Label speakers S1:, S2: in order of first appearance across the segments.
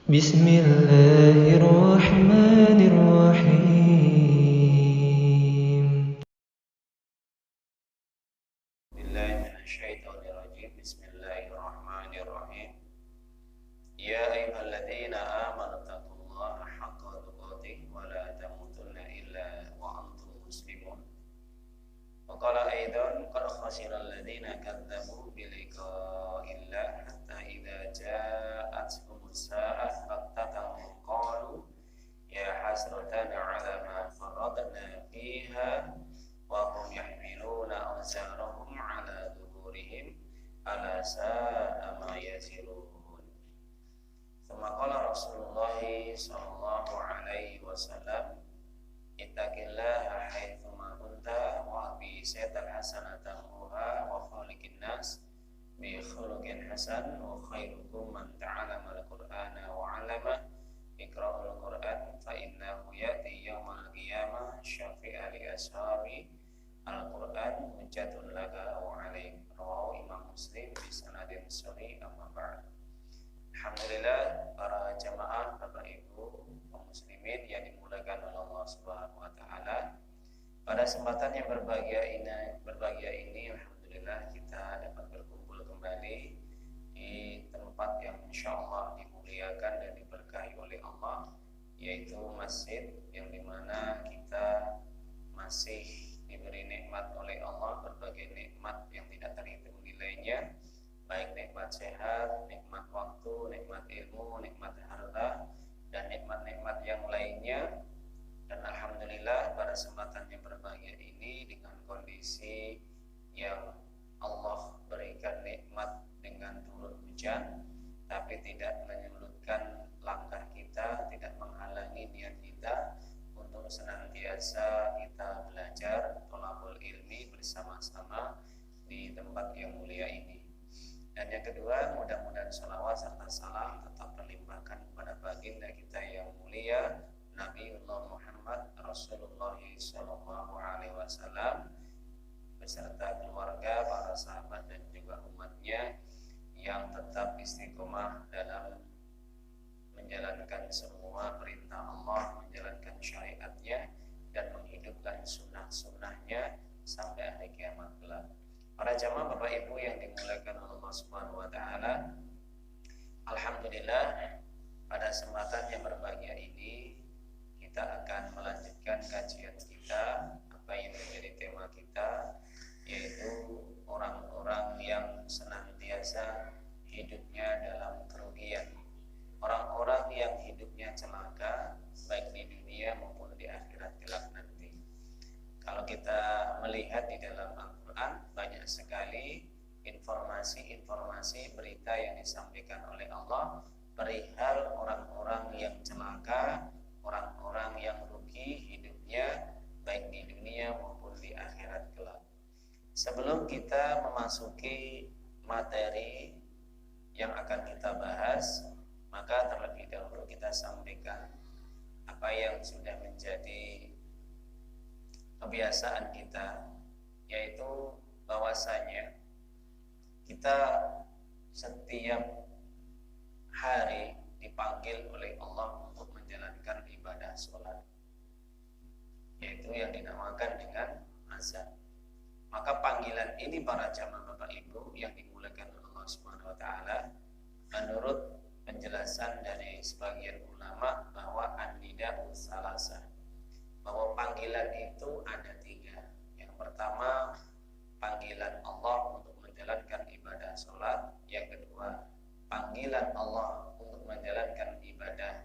S1: بسم الله الرحمن الرحيم.
S2: بالله من الشيطان الرجيم. بسم الله الرحمن الرحيم. يا أيها الذين آمنوا اتقوا الله حق تقاته ولا تموتن إلا وأنتم مسلمون. وقال أيضا قد خسر الذين كذبوا بلقاء الله حتى إذا جاءتهم الساعة بغتة قالوا يا حسرتنا على ما فرطنا فيها وهم يحملون أوزارهم على ظهورهم ألا ساء ما يزرون. ثم قال رسول الله صلى الله عليه وسلم اتق الله حيثما كنت وأقبل الحسنة تمحوها وخالق الناس بخلق حسن وخيركم من تعلم القرآن وعلمه اقرأوا القرآن فإنه يأتي يوم القيامة شفيعا لأصحاب القرآن حجة لك وعليك. رواه Imam Muslim bisanadin sahih. Amma ba'd. Alhamdulillah, para jamaah Bapak Ibu kaum muslimin yang dimuliakan oleh Allah Subhanahu wa taala. Pada kesempatan yang berbahagia ini alhamdulillah kita dapat berkumpul kembali di tempat yang insyaallah dimuliakan dan diberkahi oleh Allah, yaitu masjid yang dimana kita masih diberi nikmat oleh Allah, berbagai nikmat yang tidak terhitung nilainya, baik nikmat sehat, nikmat waktu, nikmat ilmu, nikmat harta, dan nikmat-nikmat yang lainnya. Dan alhamdulillah pada kesempatan yang berbahagia ini dengan kondisi yang Allah berikan nikmat dengan turun hujan, tapi tidak menyulitkan langkah kita, tidak menghalangi niat kita untuk senantiasa kita belajar thalabul ilmi bersama-sama di tempat yang mulia ini. Dan yang kedua, mudah-mudahan sholawat serta salam tetap terlimpahkan kepada baginda kita yang mulia Nabiullah Muhammad Rasulullah Sallallahu Alaihi Wasallam beserta keluarga, para sahabat dan juga umatnya yang tetap istiqomah dalam menjalankan semua perintah Allah, menjalankan syariatnya dan menghidupkan sunnah-sunnahnya sampai hari kiamat kelak. Para jamaah Bapak Ibu yang dimuliakan Allah Subhanahu wa taala, alhamdulillah pada kesempatan yang berbahagia ini kita akan melanjutkan kajian kita, apa yang menjadi tema kita, yaitu orang-orang yang senantiasa hidupnya dalam kerugian, orang-orang yang hidupnya celaka baik di dunia maupun di akhirat kelak nanti. Kalau kita melihat di dalam Al-Quran, banyak sekali informasi-informasi berita yang disampaikan oleh Allah perihal orang-orang yang celaka, orang-orang yang rugi hidupnya baik di dunia maupun di akhirat kelak. Sebelum kita memasuki materi yang akan kita bahas, maka terlebih dahulu kita sampaikan apa yang sudah menjadi kebiasaan kita, yaitu bahwasanya kita setiap hari dipanggil oleh Allah untuk menjalankan ibadah sholat, yaitu yang dinamakan dengan azan. Maka panggilan ini para jamaah Bapak Ibu yang dimuliakan oleh Allah Subhanahu wa taala, menurut penjelasan dari sebagian ulama bahwa an-nida'u salasa, bahwa panggilan itu ada tiga. Yang pertama, panggilan Allah untuk menjalankan ibadah sholat. Yang kedua, panggilan Allah untuk menjalankan ibadah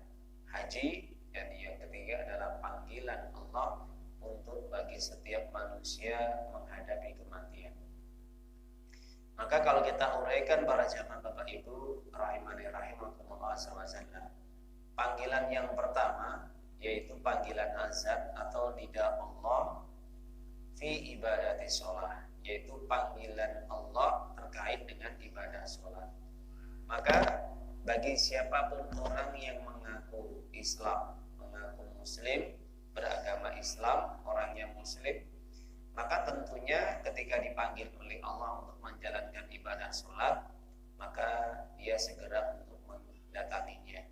S2: haji. Dan yang ketiga adalah panggilan Allah untuk bagi setiap manusia menghadapi kematian. Maka kalau kita uraikan para jamaah Bapak Ibu rahimani rahimakumullah SAW, panggilan yang pertama yaitu panggilan azan atau nida Allah fi ibadati sholat, yaitu panggilan Allah terkait dengan ibadah sholat. Maka bagi siapapun orang yang mengaku Islam, mengaku Muslim, beragama Islam, orang yang Muslim, maka tentunya ketika dipanggil oleh Allah untuk menjalankan ibadah sholat, maka dia segera untuk mendatanginya.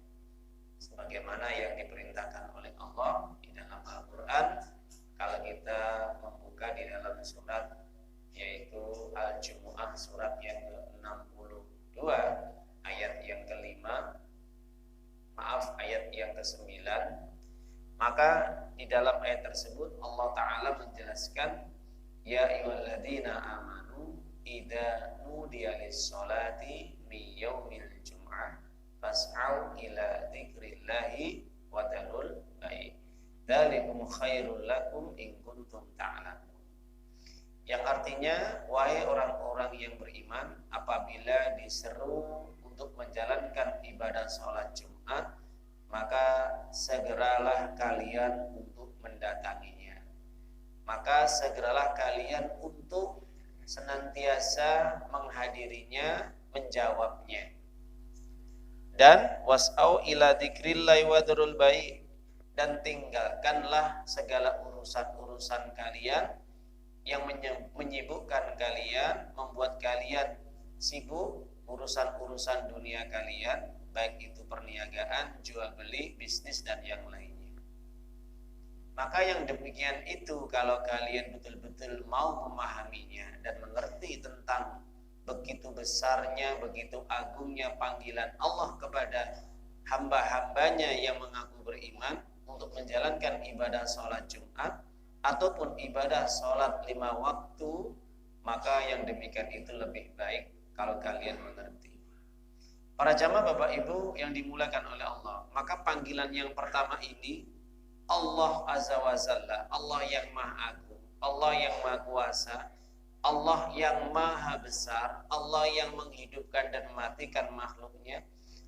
S2: ke-9, maka di dalam ayat tersebut Allah Ta'ala menjelaskan, ya ayyuhalladzina amanu idza nudiya lis-sholati min yaumil jum'ah fas'au ila dzikrillahi wa dzarul bai' dzalikum khairul lakum in kuntum ta'lamun. Yang artinya, wahai orang-orang yang beriman, apabila diseru untuk menjalankan ibadah sholat Jumat, maka segeralah kalian untuk mendatanginya. Maka segeralah kalian untuk senantiasa menghadirinya, menjawabnya. Dan was'au ila dzikrillahi wa dzarul bai', dan tinggalkanlah segala urusan-urusan kalian yang menyibukkan kalian, membuat kalian sibuk urusan-urusan dunia kalian, baik itu perniagaan, jual beli, bisnis dan yang lainnya. Maka yang demikian itu, kalau kalian betul-betul mau memahaminya dan mengerti tentang begitu besarnya, begitu agungnya panggilan Allah kepada hamba-hambanya yang mengaku beriman untuk menjalankan ibadah sholat Jumat ataupun ibadah sholat 5 waktu, maka yang demikian itu lebih baik kalau kalian mengerti. Para jamaah Bapak Ibu yang dimuliakan oleh Allah, maka panggilan yang pertama ini Allah Azza wa Jalla, Allah yang Maha Agung, Allah yang Maha Kuasa, Allah yang Maha Besar, Allah yang menghidupkan dan mematikan makhluknya,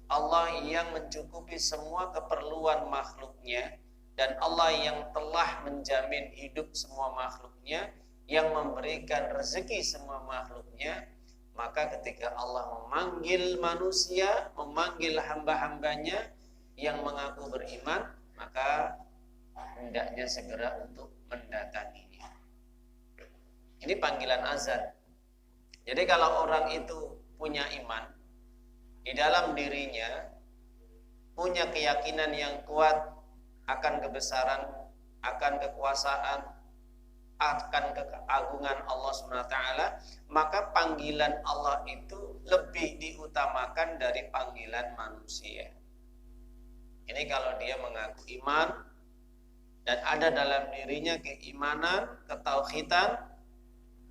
S2: Allah yang mencukupi semua keperluan makhluknya, dan Allah yang telah menjamin hidup semua makhluknya, yang memberikan rezeki semua makhluknya. Maka ketika Allah memanggil manusia, memanggil hamba-hambanya yang mengaku beriman, maka hendaknya segera untuk mendatanginya. Ini panggilan azan. Jadi kalau orang itu punya iman, di dalam dirinya punya keyakinan yang kuat akan kebesaran, akan kekuasaan, akan keagungan Allah SWT, maka panggilan Allah itu lebih diutamakan dari panggilan manusia. Ini kalau dia mengaku iman dan ada dalam dirinya keimanan, ketauhidan,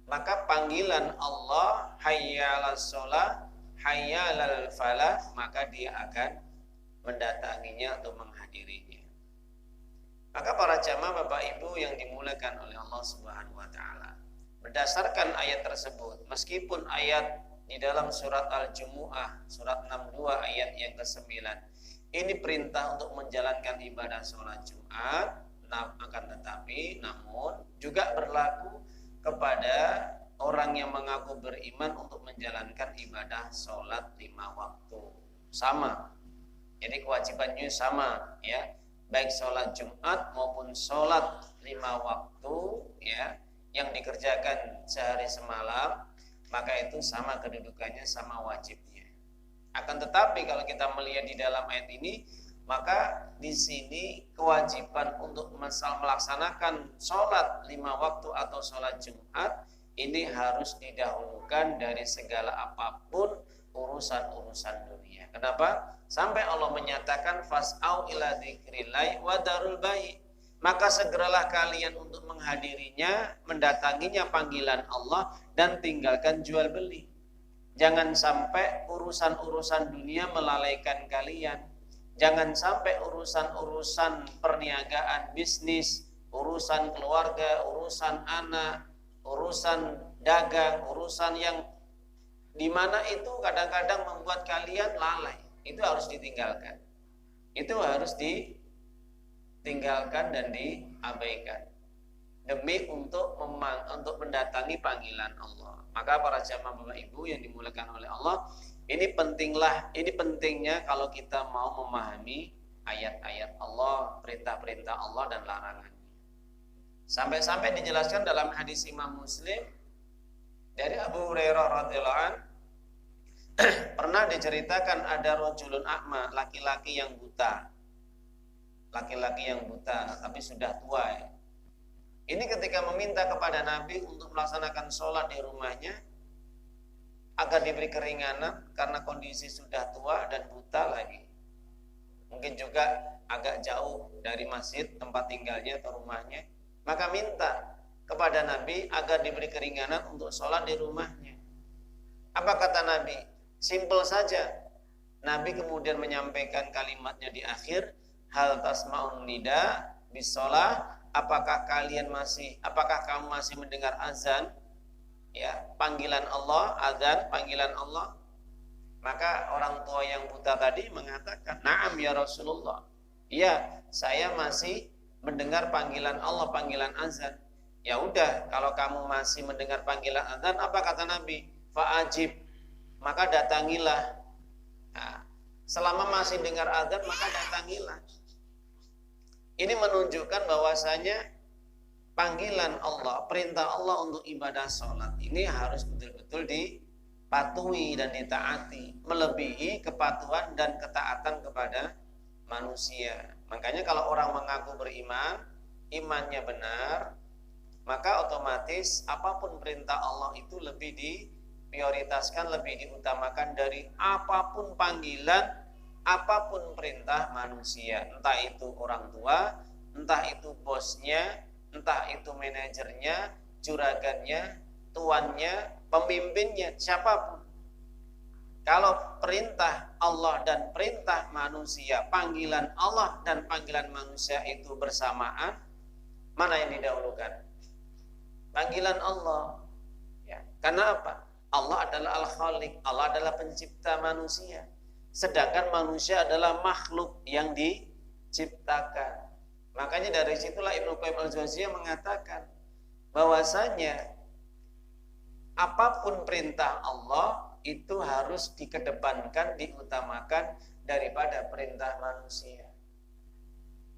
S2: maka panggilan Allah hayya 'alas shalah, hayya 'alal falah, maka dia akan mendatanginya atau menghadirinya. Maka para jamaah Bapak Ibu yang dimuliakan oleh Allah Subhanahu wa taala, berdasarkan ayat tersebut, meskipun ayat di dalam surat Al-Jumu'ah surat 62 ayat yang ke-9 ini perintah untuk menjalankan ibadah sholat Jumat, akan tetapi namun juga berlaku kepada orang yang mengaku beriman untuk menjalankan ibadah sholat 5 waktu. Sama. Jadi kewajibannya sama, ya. Baik sholat Jumat maupun sholat 5 waktu, ya, yang dikerjakan sehari semalam, maka itu sama kedudukannya, sama wajibnya. Akan tetapi kalau kita melihat di dalam ayat ini, maka di sini kewajiban untuk melaksanakan sholat 5 waktu atau sholat Jumat ini harus didahulukan dari segala apapun urusan-urusan dunia. Kenapa? Sampai Allah menyatakan fas'au ila dzikrillahi wa dzarul bai'. Maka segeralah kalian untuk menghadirinya, mendatanginya panggilan Allah, dan tinggalkan jual beli. Jangan sampai urusan-urusan dunia melalaikan kalian. Jangan sampai urusan-urusan perniagaan, bisnis, urusan keluarga, urusan anak, urusan dagang, urusan yang dimana itu kadang-kadang membuat kalian lalai. Itu harus ditinggalkan. Itu harus ditinggalkan dan diabaikan demi untuk mendatangi panggilan Allah. Maka para jamaah Bapak Ibu yang dimuliakan oleh Allah, ini pentingnya kalau kita mau memahami ayat-ayat Allah, perintah-perintah Allah dan larangannya. Sampai-sampai dijelaskan dalam hadis Imam Muslim dari Abu Hurairah radhiyallahu anhu, pernah diceritakan ada rajulun a'ma, laki-laki yang buta. Laki-laki yang buta tapi sudah tua, ya. Ini ketika meminta kepada Nabi untuk melaksanakan sholat di rumahnya agar diberi keringanan karena kondisi sudah tua dan buta lagi. Mungkin juga agak jauh dari masjid tempat tinggalnya atau rumahnya, maka minta kepada Nabi agar diberi keringanan untuk sholat di rumahnya. Apa kata Nabi? Simpel saja. Nabi kemudian menyampaikan kalimatnya di akhir, hal tasma'un nida bisolah, apakah kamu masih mendengar azan? Ya, panggilan Allah, azan, panggilan Allah. Maka orang tua yang buta tadi mengatakan, "Na'am ya Rasulullah." Iya, saya masih mendengar panggilan Allah, panggilan azan. Ya udah, kalau kamu masih mendengar panggilan azan, apa kata Nabi? Fa'ajib, maka datangilah. Nah, selama masih dengar azan, maka datangilah. Ini menunjukkan bahwasanya panggilan Allah, perintah Allah untuk ibadah sholat ini harus betul-betul dipatuhi dan ditaati, melebihi kepatuhan dan ketaatan kepada manusia. Makanya kalau orang mengaku beriman, imannya benar, maka otomatis apapun perintah Allah itu lebih diprioritaskan, lebih diutamakan dari apapun panggilan, apapun perintah manusia. Entah itu orang tua, entah itu bosnya, entah itu manajernya, juragannya, tuannya, pemimpinnya, siapapun. Kalau perintah Allah dan perintah manusia, panggilan Allah dan panggilan manusia itu bersamaan, mana yang didahulukan? Panggilan Allah. Ya, karena apa? Allah adalah Al-Khaliq, Allah adalah pencipta manusia. Sedangkan manusia adalah makhluk yang diciptakan. Makanya dari situlah Ibnu Qayyim Al-Jauziyah mengatakan bahwasanya apapun perintah Allah itu harus dikedepankan, diutamakan daripada perintah manusia.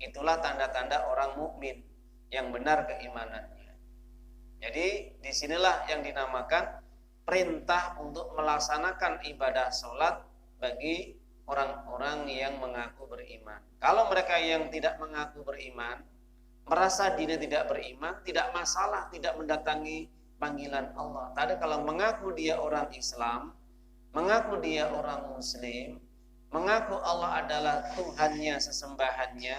S2: Itulah tanda-tanda orang mukmin yang benar keimanannya. Jadi disinilah yang dinamakan perintah untuk melaksanakan ibadah sholat bagi orang-orang yang mengaku beriman. Kalau mereka yang tidak mengaku beriman, merasa diri tidak beriman, tidak masalah, tidak mendatangi panggilan Allah. Tapi kalau mengaku dia orang Islam, mengaku dia orang Muslim, mengaku Allah adalah Tuhannya, sesembahannya,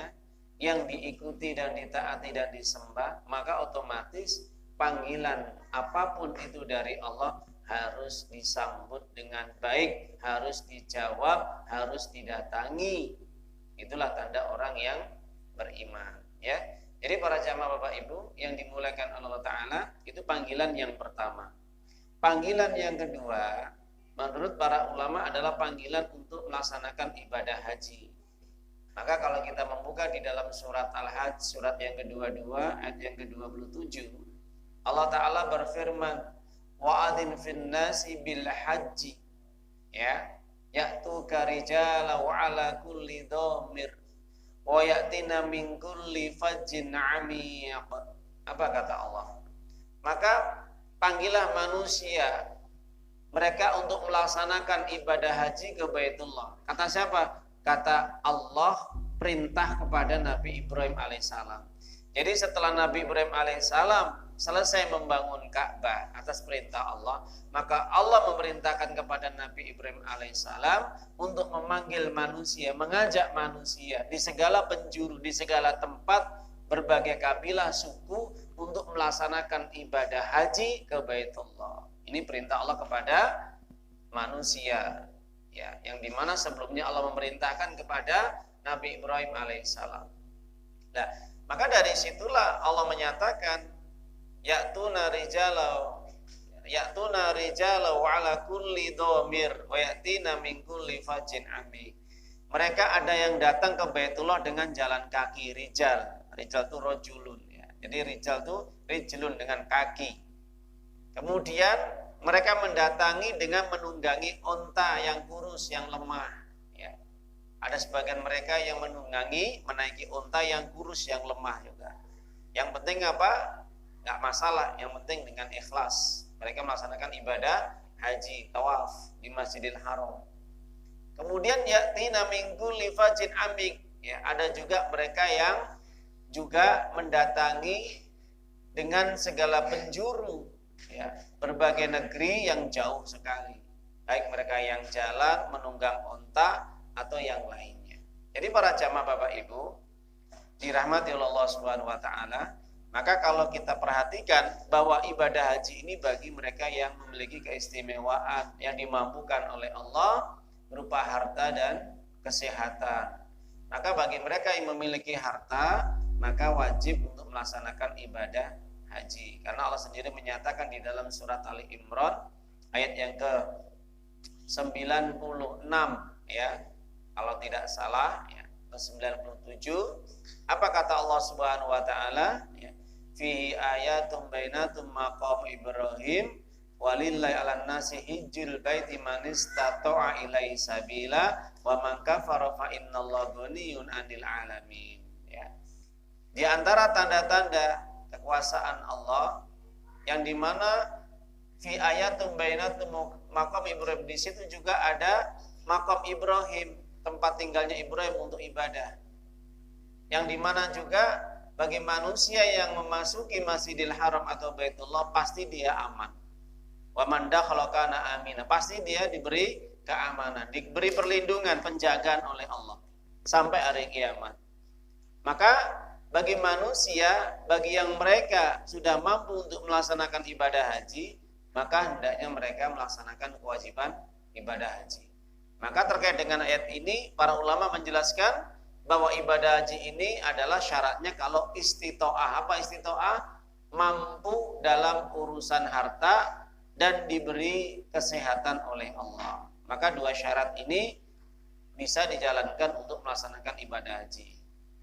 S2: yang diikuti dan ditaati dan disembah, maka otomatis panggilan apapun itu dari Allah harus disambut dengan baik, harus dijawab, harus didatangi. Itulah tanda orang yang beriman, ya. Jadi para jamaah Bapak Ibu yang dimuliakan Allah Ta'ala, itu panggilan yang pertama. Panggilan yang kedua, menurut para ulama adalah panggilan untuk melaksanakan ibadah haji. Maka kalau kita membuka di dalam surat Al-Hajj, surat yang kedua-dua, ayat yang ke-27, Allah Ta'ala berfirman, wa'adhin finnasi bil haji, ya, ya'tuka rijala wa ala kulli dhamir wa ya'tina min kulli fajjin 'amiq. Apa kata Allah? Maka panggillah manusia mereka untuk melaksanakan ibadah haji ke Baitullah. Kata siapa? Kata Allah perintah kepada Nabi Ibrahim alaihissalam. Jadi setelah Nabi Ibrahim alaihissalam selesai membangun Ka'bah atas perintah Allah, maka Allah memerintahkan kepada Nabi Ibrahim alaihissalam untuk memanggil manusia, mengajak manusia di segala penjuru, di segala tempat, berbagai kabilah suku untuk melaksanakan ibadah haji ke Baitullah. Ini perintah Allah kepada manusia, ya, yang dimana sebelumnya Allah memerintahkan kepada Nabi Ibrahim alaihissalam. Nah, maka dari situlah Allah menyatakan ya'tuna rijala wa ala kulli dhamir wa ya'tina min kulli fajin amik. Mereka ada yang datang ke Baitullah dengan jalan kaki, rijal itu rojulun, ya. Jadi rijal itu rijlun dengan kaki. Kemudian mereka mendatangi dengan menunggangi onta yang kurus, yang lemah, ya. Ada sebagian mereka yang menunggangi, menaiki onta yang kurus, yang lemah juga. Yang penting apa? Nggak masalah, yang penting dengan ikhlas. Mereka melaksanakan ibadah haji, tawaf di Masjidil Haram. Kemudian ya'tina min kulli fajin amik, ya, ada juga mereka yang juga mendatangi dengan segala penjuru, ya, berbagai negeri yang jauh sekali, baik mereka yang jalan menunggang onta atau yang lainnya. Jadi para jamaah Bapak Ibu dirahmati oleh Allah Subhanahu wa taala, maka kalau kita perhatikan bahwa ibadah haji ini bagi mereka yang memiliki keistimewaan yang dimampukan oleh Allah berupa harta dan kesehatan. Maka bagi mereka yang memiliki harta, maka wajib untuk melaksanakan ibadah haji. Karena Allah sendiri menyatakan di dalam surat Ali Imran ayat yang ke-96 ya. Kalau tidak salah ya, ke-97, apa kata Allah Subhanahu wa taala ya, fi ayatum bainatum maqam Ibrahim walillahi 'alan nasi hijjul baiti man istata'a ilaihi sabila wa man kafara fa innallaha ghaniyyun 'anil 'alamin ya. Di antara tanda-tanda kekuasaan Allah yang dimana fi ayatum bainatum maqam Ibrahim, di situ juga ada maqam Ibrahim, tempat tinggalnya Ibrahim untuk ibadah, yang dimana juga bagi manusia yang memasuki Masjidil Haram atau Baitullah pasti dia aman. Wa man dakhala kana amina, pasti dia diberi keamanan, diberi perlindungan, penjagaan oleh Allah sampai hari kiamat. Maka bagi manusia, bagi yang mereka sudah mampu untuk melaksanakan ibadah haji, maka hendaknya mereka melaksanakan kewajiban ibadah haji. Maka terkait dengan ayat ini, para ulama menjelaskan bahwa ibadah haji ini adalah syaratnya kalau istito'ah. Apa istito'ah? Mampu dalam urusan harta dan diberi kesehatan oleh Allah. Maka dua syarat ini bisa dijalankan untuk melaksanakan ibadah haji.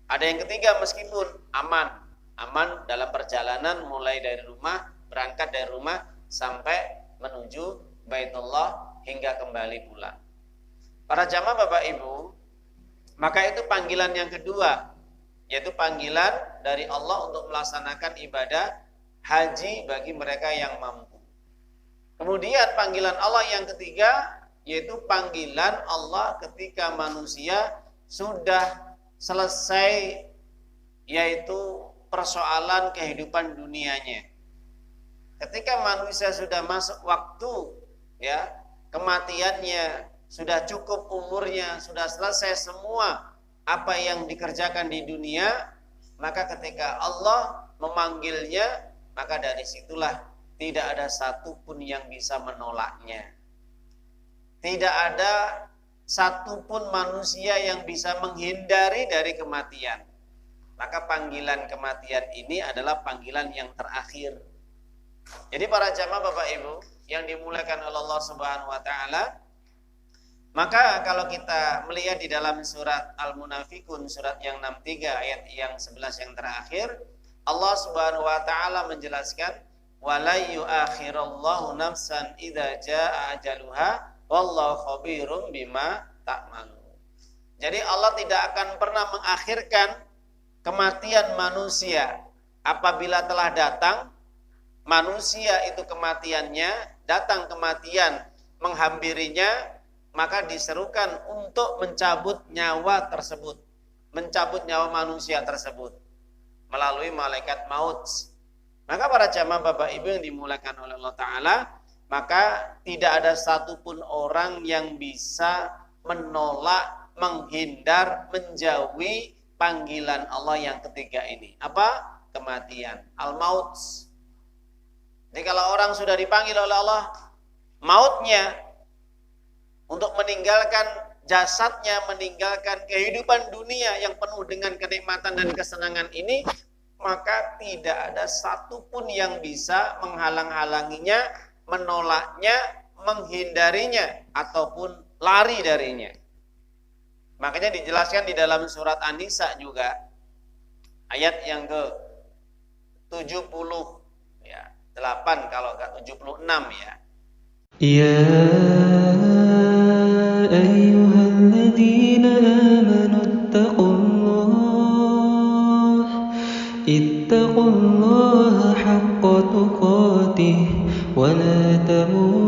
S2: Ada yang ketiga, meskipun aman dalam perjalanan mulai dari rumah, berangkat dari rumah sampai menuju Baitullah hingga kembali pulang. Para jamaah Bapak Ibu, maka itu panggilan yang kedua, yaitu panggilan dari Allah untuk melaksanakan ibadah haji bagi mereka yang mampu. Kemudian panggilan Allah yang ketiga, yaitu panggilan Allah ketika manusia sudah selesai, yaitu persoalan kehidupan dunianya. Ketika manusia sudah masuk waktu ya kematiannya, sudah cukup umurnya, sudah selesai semua apa yang dikerjakan di dunia, maka ketika Allah memanggilnya, maka dari situlah tidak ada satupun yang bisa menolaknya. Tidak ada satupun manusia yang bisa menghindari dari kematian. Maka panggilan kematian ini adalah panggilan yang terakhir. Jadi para jamaah Bapak Ibu yang dimuliakan oleh Allah Subhanahu wa taala, maka kalau kita melihat di dalam surat Al-Munafikun, surat yang 63 ayat yang 11 yang terakhir, Allah Subhanahu wa taala menjelaskan wala yu'akhirallahu nafsan idza jaa ajaluha wallahu khabirum bima ta'malun. Jadi Allah tidak akan pernah mengakhirkan kematian manusia. Apabila telah datang manusia itu kematiannya, datang kematian menghampirinya, maka diserukan untuk mencabut nyawa tersebut, mencabut nyawa manusia tersebut melalui malaikat maut. Maka para jamaah Bapak Ibu yang dimuliakan oleh Allah Ta'ala, maka tidak ada satupun orang yang bisa menolak, menghindar, menjauhi panggilan Allah yang ketiga ini. Apa? Kematian, al-maut. Jadi kalau orang sudah dipanggil oleh Allah, mautnya, untuk meninggalkan jasadnya, meninggalkan kehidupan dunia yang penuh dengan kenikmatan dan kesenangan ini, maka tidak ada satupun yang bisa menghalang-halanginya, menolaknya, menghindarinya, ataupun lari darinya. Makanya dijelaskan di dalam surat An-Nisa juga, ayat yang ke-70 ya, 8 kalau enggak 76 ya.
S1: يا أيها الذين آمنوا اتقوا الله حق تقاته ولا تموتن